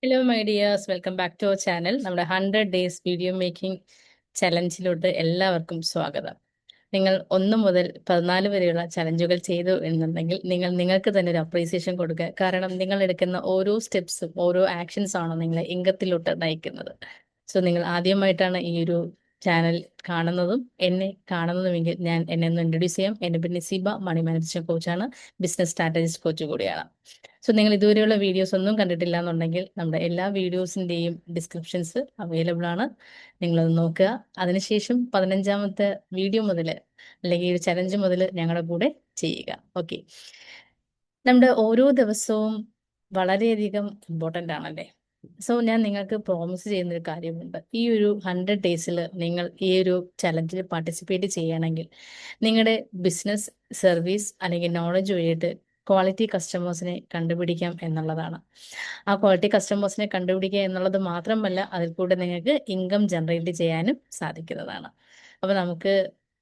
Hello my dears, welcome back to our channel. നമ്മുടെ 100 days video making ചലഞ്ചിലോട്ട് എല്ലാവർക്കും സ്വാഗതം. നിങ്ങൾ 1 മുതൽ 14 വരെയുള്ള ചലഞ്ചുകൾ ചെയ്തു എന്നുണ്ടെങ്കിൽ നിങ്ങൾക്ക് തന്നെ ഒരു അപ്രീസിയേഷൻ കൊടുക്കുക. കാരണം നിങ്ങൾ എടുക്കുന്ന ഓരോ സ്റ്റെപ്സും ഓരോ ആക്ഷൻസ് ആണ് നിങ്ങളെ ഇംഗത്തിലോട്ട് നയിക്കുന്നത്. സോ നിങ്ങൾ ആദ്യമായിട്ടാണ് ഈ ഒരു ചാനൽ കാണുന്നതും എന്നെ കാണുന്നതുമെങ്കിൽ എന്നെ ഒന്ന് ഇൻട്രൊഡ്യൂസ് ചെയ്യാം. എൻ്റെ പേര് നിസീബ, മണി മാനേജ്മെന്റ് കോച്ചാണ്, ബിസിനസ് സ്ട്രാറ്റജിസ്റ്റ് കോച്ച് കൂടിയാണ്. സോ നിങ്ങൾ ഇതുവരെയുള്ള വീഡിയോസ് ഒന്നും കണ്ടിട്ടില്ല എന്നുണ്ടെങ്കിൽ നമ്മുടെ എല്ലാ വീഡിയോസിന്റെയും ഡിസ്ക്രിപ്ഷൻസ് അവൈലബിൾ ആണ്. നിങ്ങളത് നോക്കുക. അതിനുശേഷം 15ാമത്തെ വീഡിയോ മുതൽ അല്ലെങ്കിൽ ഒരു ചലഞ്ച് മുതൽ ഞങ്ങളുടെ കൂടെ ചെയ്യുക. ഓക്കെ, നമ്മുടെ ഓരോ ദിവസവും വളരെയധികം ഇമ്പോർട്ടൻ്റ് ആണല്ലേ. സോ ഞാൻ നിങ്ങൾക്ക് പ്രോമിസ് ചെയ്യുന്നൊരു കാര്യമുണ്ട്. ഈ ഒരു 100 ഡേയ്സിൽ നിങ്ങൾ ഈ ഒരു ചലഞ്ചിൽ പാർട്ടിസിപ്പേറ്റ് ചെയ്യുകയാണെങ്കിൽ നിങ്ങളുടെ ബിസിനസ്, സർവീസ് അല്ലെങ്കിൽ നോളജ് വഴിയിട്ട് ക്വാളിറ്റി കസ്റ്റമേഴ്സിനെ കണ്ടുപിടിക്കാം എന്നുള്ളതാണ്. ആ ക്വാളിറ്റി കസ്റ്റമേഴ്സിനെ കണ്ടുപിടിക്കുക എന്നുള്ളത് മാത്രമല്ല, അതിൽ കൂടെ നിങ്ങൾക്ക് ഇൻകം ജനറേറ്റ് ചെയ്യാനും സാധിക്കുന്നതാണ്. അപ്പോൾ നമുക്ക്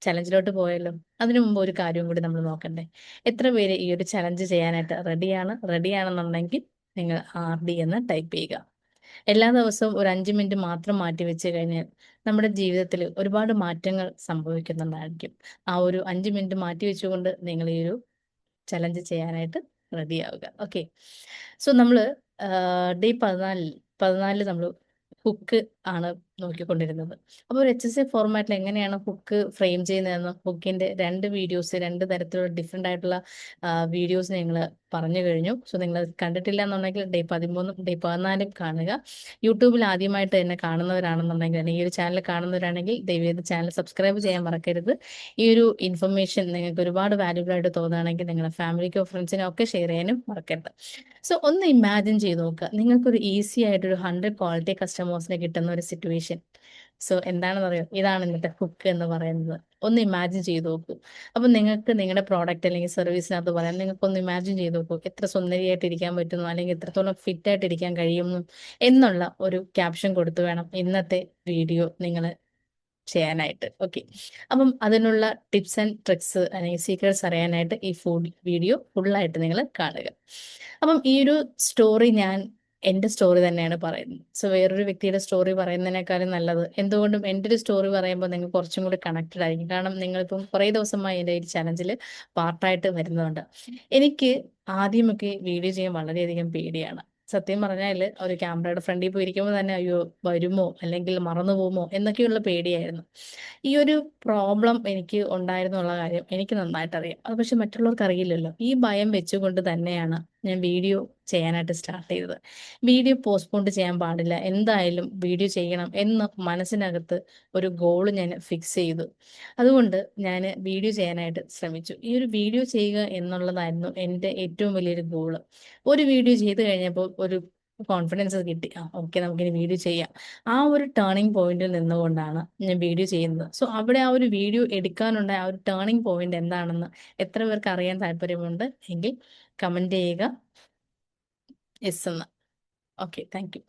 ചലഞ്ചിലോട്ട് പോയല്ലോ. അതിനു മുമ്പ് ഒരു കാര്യം കൂടി നമ്മൾ നോക്കണ്ടേ. എത്ര പേര് ഈ ഒരു ചലഞ്ച് ചെയ്യാനായിട്ട് റെഡിയാണെന്നുണ്ടെങ്കിൽ നിങ്ങൾ RD എന്ന് ടൈപ്പ് ചെയ്യുക. എല്ലാ ദിവസവും ഒരു 5 മിനിറ്റ് മാത്രം മാറ്റി വെച്ച് കഴിഞ്ഞാൽ നമ്മുടെ ജീവിതത്തിൽ ഒരുപാട് മാറ്റങ്ങൾ സംഭവിക്കുന്നുണ്ടായിരിക്കും. ആ ഒരു 5 മിനിറ്റ് മാറ്റി വെച്ചുകൊണ്ട് നിങ്ങൾ ഈ ഒരു ചലഞ്ച് ചെയ്യാനായിട്ട് റെഡിയാവുക. ഓക്കെ, സോ നമ്മൾ ഡേ 14 നമ്മൾ ഹുക്ക് ആണ് നോക്കിക്കൊണ്ടിരുന്നത്. അപ്പോൾ ഒരു HSA ഫോർമാറ്റിൽ എങ്ങനെയാണ് ഹുക്ക് ഫ്രെയിം ചെയ്യുന്നതെന്നും ഹുക്കിന്റെ 2 വീഡിയോസ്, 2 തരത്തിലുള്ള ഡിഫറെൻ്റ് ആയിട്ടുള്ള വീഡിയോസ് ഞങ്ങൾ പറഞ്ഞു കഴിഞ്ഞു. സോ നിങ്ങൾ കണ്ടിട്ടില്ല എന്നുണ്ടെങ്കിൽ ഡേ 13ഉം ഡേ 14ഉം കാണുക. യൂട്യൂബിൽ ആദ്യമായിട്ട് എന്നെ കാണുന്നവരാണെന്നുണ്ടെങ്കിൽ അല്ലെങ്കിൽ ഈ ഒരു ചാനൽ കാണുന്നവരാണെങ്കിൽ ദയവേത് ചാനൽ സബ്സ്ക്രൈബ് ചെയ്യാൻ മറക്കരുത്. ഈ ഒരു ഇൻഫർമേഷൻ നിങ്ങൾക്ക് ഒരുപാട് വാല്യുബിൾ ആയിട്ട് തോന്നുകയാണെങ്കിൽ നിങ്ങളുടെ ഫാമിലിക്കോ ഫ്രണ്ട്സിനോ ഒക്കെ ഷെയർ ചെയ്യാനും മറക്കരുത്. സോ ഒന്ന് ഇമാജിൻ ചെയ്ത് നോക്കുക, നിങ്ങൾക്കൊരു ഈസി ആയിട്ടൊരു 100 ക്വാളിറ്റി കസ്റ്റമേഴ്സിനെ കിട്ടുന്ന ഒരു സിറ്റുവേഷൻ. സോ എന്താണെന്ന് അറിയോ, ഇതാണ് ഇന്നത്തെ ഹുക്ക് എന്ന് പറയുന്നത്. ഒന്ന് ഇമാജിൻ ചെയ്ത് നോക്കൂ. അപ്പം നിങ്ങൾക്ക് നിങ്ങളുടെ പ്രോഡക്റ്റ് അല്ലെങ്കിൽ സർവീസിനകത്ത് പറയാം, നിങ്ങൾക്കൊന്ന് ഇമാജിൻ ചെയ്ത് നോക്കൂ എത്ര സുന്ദരിയായിട്ട് ഇരിക്കാൻ പറ്റുന്നു അല്ലെങ്കിൽ എത്രത്തോളം ഫിറ്റ് ആയിട്ട് ഇരിക്കാൻ കഴിയുന്നു എന്നുള്ള ഒരു ക്യാപ്ഷൻ കൊടുത്തു വേണം ഇന്നത്തെ വീഡിയോ നിങ്ങൾ ചെയ്യാനായിട്ട്. ഓക്കെ, അപ്പം അതിനുള്ള ടിപ്സ് ആൻഡ് ട്രിക്സ് അല്ലെങ്കിൽ സീക്രട്സ് അറിയാനായിട്ട് ഈ വീഡിയോ ഫുള്ളായിട്ട് നിങ്ങൾ കാണുക. അപ്പം ഈ ഒരു സ്റ്റോറി ഞാൻ എൻ്റെ സ്റ്റോറി തന്നെയാണ് പറയുന്നത്. സോ വേറൊരു വ്യക്തിയുടെ സ്റ്റോറി പറയുന്നതിനേക്കാളും നല്ലത് എന്തുകൊണ്ടും എൻ്റെ ഒരു സ്റ്റോറി പറയുമ്പോൾ നിങ്ങൾക്ക് കുറച്ചും കൂടി കണക്റ്റഡ് ആയിരിക്കും. കാരണം നിങ്ങളിപ്പം കുറേ ദിവസമായി എൻ്റെ ഈ ചലഞ്ചിൽ പാർട്ടായിട്ട് വരുന്നുണ്ട്. എനിക്ക് ആദ്യമൊക്കെ വീഡിയോ ചെയ്യാൻ വളരെയധികം പേടിയാണ്. സത്യം പറഞ്ഞാൽ ഒരു ക്യാമറയുടെ ഫ്രണ്ടിൽ പോയി ഇരിക്കുമ്പോൾ തന്നെ അയ്യോ വരുമോ അല്ലെങ്കിൽ മറന്നു പോകുമോ എന്നൊക്കെയുള്ള പേടിയായിരുന്നു. ഈ ഒരു പ്രോബ്ലം എനിക്ക് ഉണ്ടായിരുന്നുള്ള കാര്യം എനിക്ക് നന്നായിട്ട് അറിയാം. അത് പക്ഷെ മറ്റുള്ളവർക്ക് അറിയില്ലല്ലോ. ഈ ഭയം വെച്ചുകൊണ്ട് തന്നെയാണ് ഞാൻ വീഡിയോ ചെയ്യാനായിട്ട് സ്റ്റാർട്ട് ചെയ്തത്. വീഡിയോ പോസ്റ്റ്പോണ്ട് ചെയ്യാൻ പാടില്ല, എന്തായാലും വീഡിയോ ചെയ്യണം എന്ന് മനസ്സിനകത്ത് ഒരു ഗോൾ ഞാൻ ഫിക്സ് ചെയ്തു. അതുകൊണ്ട് ഞാൻ വീഡിയോ ചെയ്യാനായിട്ട് ശ്രമിച്ചു. ഈ ഒരു വീഡിയോ ചെയ്യുക എന്നുള്ളതായിരുന്നു എൻ്റെ ഏറ്റവും വലിയൊരു ഗോള്. ഒരു വീഡിയോ ചെയ്ത് കഴിഞ്ഞപ്പോൾ ഒരു കോൺഫിഡൻസ് കിട്ടി. ഓക്കെ, നമുക്കിനി വീഡിയോ ചെയ്യാം. ആ ഒരു ടേണിംഗ് പോയിന്റിൽ നിന്നുകൊണ്ടാണ് ഞാൻ വീഡിയോ ചെയ്യുന്നത്. സോ അവിടെ ആ ഒരു വീഡിയോ എടുക്കാനുണ്ടായ ആ ഒരു ടേണിംഗ് പോയിന്റ് എന്താണെന്ന് എത്ര പേർക്ക് അറിയാൻ താല്പര്യമുണ്ട് എങ്കിൽ കമന്റ് ചെയ്യുക യെസ് എന്ന്. Okay, thank you.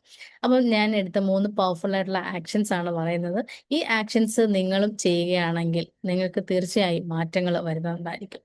അപ്പോൾ ഞാൻ എടുത്ത 3 പവർഫുൾ ആയിട്ടുള്ള ആക്ഷൻസ് ആണ് പറയുന്നത്. ഈ ആക്ഷൻസ് നിങ്ങളും ചെയ്യുകയാണെങ്കിൽ നിങ്ങൾക്ക് തീർച്ചയായും മാറ്റങ്ങൾ വരുന്നതായിരിക്കും.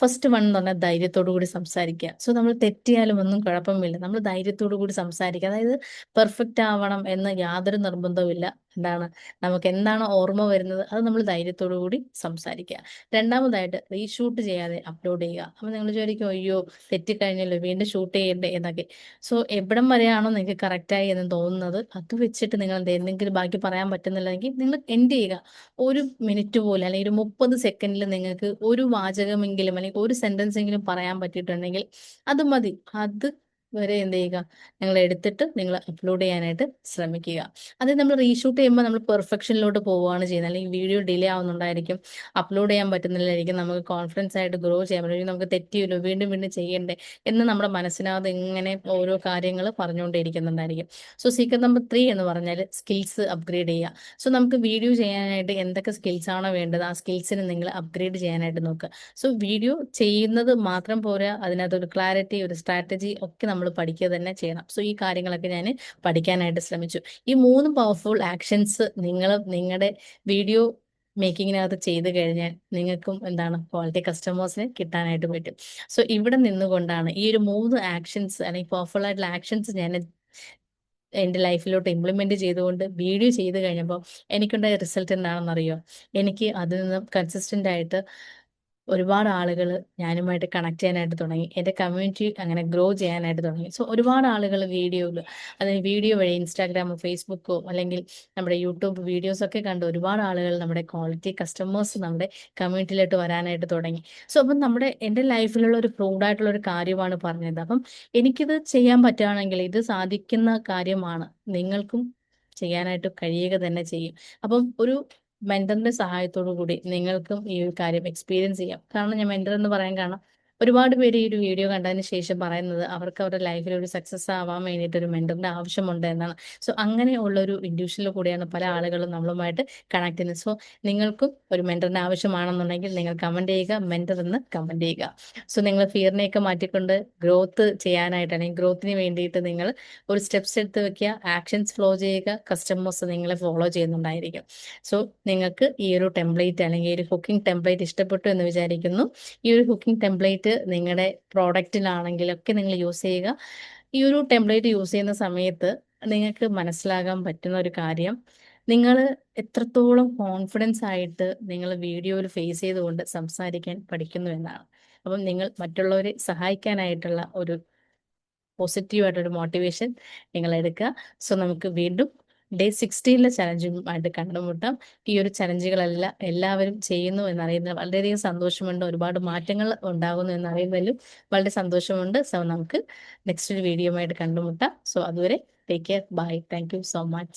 ഫസ്റ്റ് വൺ എന്ന് പറഞ്ഞാൽ ധൈര്യത്തോടു കൂടി സംസാരിക്കുക. സോ നമ്മൾ തെറ്റിയാലും ഒന്നും കുഴപ്പമില്ല, നമ്മൾ ധൈര്യത്തോടു കൂടി സംസാരിക്കുക. അതായത് പെർഫെക്റ്റ് ആവണം എന്ന് യാതൊരു നിർബന്ധവുമില്ല. എന്താണ്, നമുക്ക് എന്താണ് ഓർമ്മ വരുന്നത് അത് നമ്മൾ ധൈര്യത്തോടു കൂടി സംസാരിക്കുക. രണ്ടാമതായിട്ട് റീഷൂട്ട് ചെയ്യാതെ അപ്ലോഡ് ചെയ്യുക. അപ്പോൾ നിങ്ങൾ വിചാരിക്കും അയ്യോ തെറ്റിക്കഴിഞ്ഞല്ലോ വീണ്ടും ഷൂട്ട് ചെയ്യണ്ടേ എന്നൊക്കെ. സോ എവിടം വരെയാണോ നിങ്ങൾക്ക് കറക്റ്റായി എന്ന് തോന്നുന്നത് അത് വെച്ചിട്ട് നിങ്ങൾ എന്തെങ്കിലും ബാക്കി പറയാൻ പറ്റുന്നില്ലെങ്കിൽ നിങ്ങൾ എൻഡ് ചെയ്യുക. 1 മിനിറ്റ് പോലെ അല്ലെങ്കിൽ ഒരു 30 സെക്കൻഡിൽ നിങ്ങൾക്ക് ഒരു വാചകമെങ്കിലും അല്ലെങ്കിൽ ഒരു സെന്റൻസ് എങ്കിലും പറയാൻ പറ്റിയിട്ടുണ്ടെങ്കിൽ അത് മതി. അത് വരെ എന്ത് ചെയ്യുക, നിങ്ങൾ എടുത്തിട്ട് നിങ്ങൾ അപ്ലോഡ് ചെയ്യാനായിട്ട് ശ്രമിക്കുക. അത് നമ്മൾ റീഷൂട്ട് ചെയ്യുമ്പോൾ നമ്മൾ പെർഫെക്ഷനിലോട്ട് പോവുകയാണ് ചെയ്യുന്നത്, അല്ലെങ്കിൽ വീഡിയോ ഡിലേ ആവുന്നുണ്ടായിരിക്കും, അപ്ലോഡ് ചെയ്യാൻ പറ്റുന്നില്ലായിരിക്കും, നമുക്ക് കോൺഫിഡൻസ് ആയിട്ട് ഗ്രോ ചെയ്യാൻ പറ്റും, നമുക്ക് തെറ്റിയല്ലോ വീണ്ടും വീണ്ടും ചെയ്യണ്ടേ എന്ന് നമ്മുടെ മനസ്സിനകത്ത് ഇങ്ങനെ ഓരോ കാര്യങ്ങൾ പറഞ്ഞുകൊണ്ടേയിരിക്കുന്നുണ്ടായിരിക്കും. സോ സീക്രട്ട് നമ്പർ 3 എന്ന് പറഞ്ഞാൽ സ്കിൽസ് അപ്ഗ്രേഡ് ചെയ്യുക. സോ നമുക്ക് വീഡിയോ ചെയ്യാനായിട്ട് എന്തൊക്കെ സ്കിൽസ് ആണോ വേണ്ടത് ആ സ്കിൽസിന് നിങ്ങൾ അപ്ഗ്രേഡ് ചെയ്യാനായിട്ട് നോക്കുക. സോ വീഡിയോ ചെയ്യുന്നത് മാത്രം പോരാ, അതിനകത്ത് ഒരു ക്ലാരിറ്റി, ഒരു സ്ട്രാറ്റജി ഒക്കെ നമ്മൾ പഠിക്കുക തന്നെ ചെയ്യണം. സോ ഈ കാര്യങ്ങളൊക്കെ ഞാൻ പഠിക്കാനായിട്ട് ശ്രമിച്ചു. ഈ 3 പവർഫുൾ ആക്ഷൻസ് നിങ്ങൾ നിങ്ങളുടെ വീഡിയോ മേക്കിങ്ങിനകത്ത് ചെയ്ത് കഴിഞ്ഞാൽ നിങ്ങൾക്കും എന്താണ് ക്വാളിറ്റി കസ്റ്റമേഴ്സിനെ കിട്ടാനായിട്ട് പറ്റും. സോ ഇവിടെ നിന്നുകൊണ്ടാണ് ഈ ഒരു 3 ആക്ഷൻസ് അല്ലെങ്കിൽ പവർഫുൾ ആയിട്ടുള്ള ആക്ഷൻസ് ഞാൻ എൻ്റെ ലൈഫിലോട്ട് ഇംപ്ലിമെന്റ് ചെയ്തുകൊണ്ട് വീഡിയോ ചെയ്ത് കഴിഞ്ഞപ്പോൾ എനിക്കുണ്ടായ റിസൾട്ട് എന്താണെന്നറിയോ? എനിക്ക് അതിൽ നിന്ന് കൺസിസ്റ്റന്റ് ആയിട്ട് ഒരുപാട് ആളുകൾ ഞാനുമായിട്ട് കണക്ട് ചെയ്യാനായിട്ട് തുടങ്ങി. എൻ്റെ കമ്മ്യൂണിറ്റി അങ്ങനെ ഗ്രോ ചെയ്യാനായിട്ട് തുടങ്ങി. സോ ഒരുപാട് ആളുകൾ വീഡിയോയിൽ, അതായത് വീഡിയോ വഴി ഇൻസ്റ്റാഗ്രാമോ ഫേസ്ബുക്കോ അല്ലെങ്കിൽ നമ്മുടെ യൂട്യൂബ് വീഡിയോസൊക്കെ കണ്ട് ഒരുപാട് ആളുകൾ നമ്മുടെ ക്വാളിറ്റി കസ്റ്റമേഴ്സ് നമ്മുടെ കമ്മ്യൂണിറ്റിയിലോട്ട് വരാനായിട്ട് തുടങ്ങി. സോ അപ്പം എൻ്റെ ലൈഫിലുള്ള ഒരു പ്രൂവ്ഡ് ആയിട്ടുള്ള ഒരു കാര്യമാണ് പറഞ്ഞത്. അപ്പം എനിക്കിത് ചെയ്യാൻ പറ്റുകയാണെങ്കിൽ ഇത് സാധിക്കുന്ന കാര്യമാണ്. നിങ്ങൾക്കും ചെയ്യാനായിട്ട് കഴിയുക തന്നെ ചെയ്യും. അപ്പം ഒരു മെന്ററിന്റെ സഹായത്തോടു കൂടി നിങ്ങൾക്കും ഈ ഒരു കാര്യം എക്സ്പീരിയൻസ് ചെയ്യാം. കാരണം ഞാൻ മെന്റർ എന്ന് പറയാൻ കാരണം ഒരുപാട് പേര് ഈ ഒരു വീഡിയോ കണ്ടതിന് ശേഷം പറയുന്നത് അവർക്ക് അവരുടെ ലൈഫിൽ ഒരു സക്സസ് ആവാൻ വേണ്ടിയിട്ട് ഒരു മെന്ററിന്റെ ആവശ്യമുണ്ട് എന്നാണ്. സോ അങ്ങനെയുള്ള ഒരു ഇൻഡ്യൂഷനിൽ കൂടിയാണ് പല ആളുകളും നമ്മളുമായിട്ട് കണക്ട് ചെയ്യുന്നത്. സോ നിങ്ങൾക്കും ഒരു മെന്ററിന്റെ ആവശ്യമാണെന്നുണ്ടെങ്കിൽ നിങ്ങൾ കമന്റ് ചെയ്യുക, മെന്റർ എന്ന് കമന്റ് ചെയ്യുക. സോ നിങ്ങൾ ഫിയറിനെയൊക്കെ മാറ്റിക്കൊണ്ട് ഗ്രോത്ത് ചെയ്യാനായിട്ട് അല്ലെങ്കിൽ ഗ്രോത്തിന് വേണ്ടിയിട്ട് നിങ്ങൾ ഒരു സ്റ്റെപ്സ് എടുത്ത് വെക്കുക, ആക്ഷൻസ് ഫ്ലോ ചെയ്യുക, കസ്റ്റമേഴ്സ് നിങ്ങളെ ഫോളോ ചെയ്യുന്നുണ്ടായിരിക്കും. സോ നിങ്ങൾക്ക് ഈ ഒരു ടെംപ്ലേറ്റ് അല്ലെങ്കിൽ ഈ ഒരു കുക്കിംഗ് ടെംപ്ലേറ്റ് ഇഷ്ടപ്പെട്ടു എന്ന് വിചാരിക്കുന്നു. ഈ ഒരു കുക്കിംഗ് ടെംപ്ലേറ്റ് നിങ്ങളുടെ പ്രോഡക്റ്റിലാണെങ്കിലൊക്കെ നിങ്ങൾ യൂസ് ചെയ്യുക. ഈ ഒരു ടെംപ്ലേറ്റ് യൂസ് ചെയ്യുന്ന സമയത്ത് നിങ്ങൾക്ക് മനസ്സിലാകാൻ പറ്റുന്ന ഒരു കാര്യം, നിങ്ങൾ എത്രത്തോളം കോൺഫിഡൻസ് ആയിട്ട് നിങ്ങൾ വീഡിയോയിൽ ഫേസ് ചെയ്തുകൊണ്ട് സംസാരിക്കാൻ പഠിക്കുന്നു എന്നാണ്. അപ്പം നിങ്ങൾ മറ്റുള്ളവരെ സഹായിക്കാനായിട്ടുള്ള ഒരു പോസിറ്റീവായിട്ടൊരു മോട്ടിവേഷൻ നിങ്ങൾ എടുക്കുക. സോ നമുക്ക് വീണ്ടും ഡേ 16 ചലഞ്ചുമായിട്ട് കണ്ടുമുട്ടാം. ഈ ഒരു ചലഞ്ചുകളെല്ലാം എല്ലാവരും ചെയ്യുന്നു എന്നറിയുന്നത് വളരെയധികം സന്തോഷമുണ്ട്. ഒരുപാട് മാറ്റങ്ങൾ ഉണ്ടാകുന്നു എന്നറിയുന്നതിലും വളരെ സന്തോഷമുണ്ട്. സോ നമുക്ക് നെക്സ്റ്റ് ഒരു വീഡിയോയുമായിട്ട് കണ്ടുമുട്ടാം. സോ അതുവരെ take care, bye, thank you so much.